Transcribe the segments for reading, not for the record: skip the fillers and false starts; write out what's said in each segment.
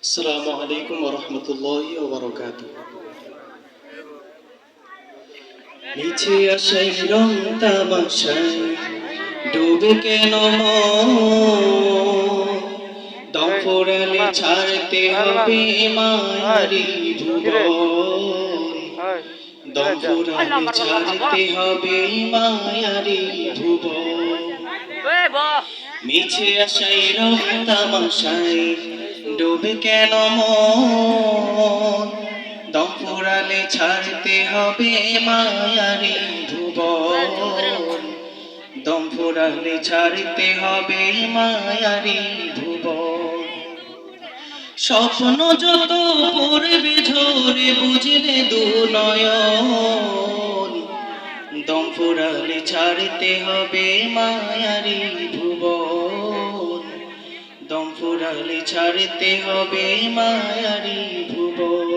আসসালামু আলাইকুম ওয়া রাহমাতুল্লাহি ওয়া বারাকাতুহু। মিছে আশায় রং তামাশায় ডুবে কেন মন, দম ফুরালে ছাড়তে হবে মায়ারি ভুবন, দম ফুরালে ছাড়তে হবে মায়ারি ভুবন। মিছে আশায় রং তামাশায় ডুবে কেন মন, দম ফুরালে ছাড়তে হবে মায়ারি ভুবন, দম ফুরালে ছাড়তে হবে মায়ারি ভুবন। স্বপ্ন যত পড়বে ঝরে বুঝলে দু নয়ন, দম ফুরালে ছাড়তে হবে মায়ারি ভুবন, দম ফুরালে ছাড়তে হবে মায়ারি ভুবন।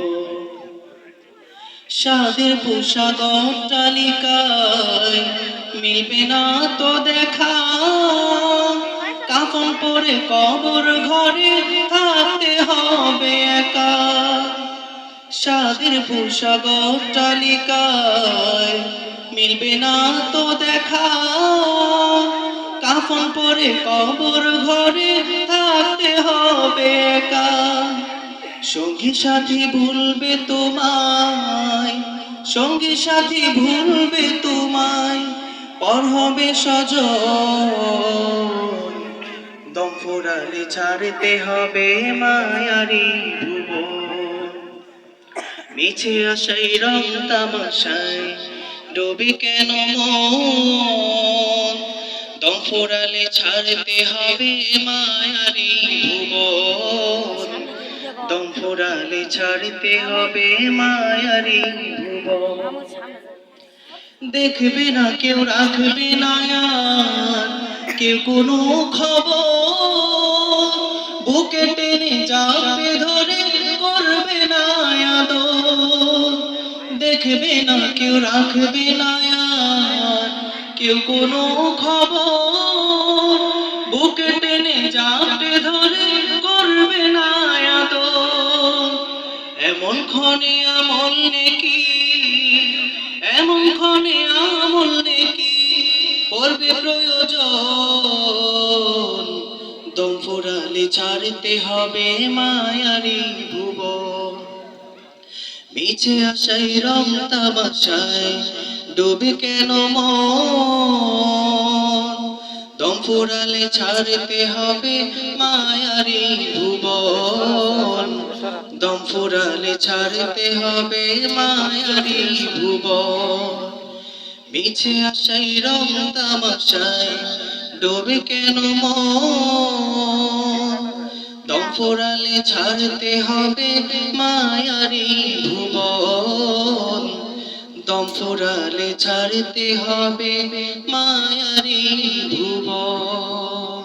সাদের পোশাক অট্টালিকায় মিলবে না তো দেখা, কাফন পরে কবর ঘরে থাকতে হবে একা। সাদের পোশাক অট্টালিকায় মিলবে না তো দেখা, কাফন পরে কবর ঘরে থাকতে হবে একা। সঙ্গী সাথী ভুলবে তোমায়, সঙ্গী সাথী ভুলবে তোমায়, পর হবে স্বজন, দম ফুরালে ছাড়তে হবে মায়ারি ভুবন। মিছে আশায় রং তামাশায় ডুবে কেন মন, দম ফুরালে ছাড়তে হবে মায়ারি ভুবন, দম ফুরালে ছাড়তে হবে মায়ারি ভুবন। দেখবে না কেউ, রাখবে না আর কেউ কোনো খবর, বুকে টেনে যাবে ধরে করবে না আদর। দেখবে না কেউ, রাখবে না আর কেউ কোনো খবর, বুকে টেনে যাবে ধরে করবে না আদর। এমন ক্ষণে আমল নেকি, এমন ক্ষণে আমল নেকি পড়বে প্রয়োজন, দম ফুরালে ছাড়তে হবে মায়ারি ভুবন। মিছে আশায় রং তামাশায় ডুবে কেন মন, দম ফুরালে ছাড়তে হবে মায়ারি ভুবন, দম ফুরালে ছাড়তে হবে মায়ারি ভুবন। মিছে আশায় রং তামাশায় ডুবে কেন মন, দম ফুরালে ছাড়তে হবে মায়ারি ভুবন, দম ফুরালে ছাড়তে হবে মায়ারি ভুবন।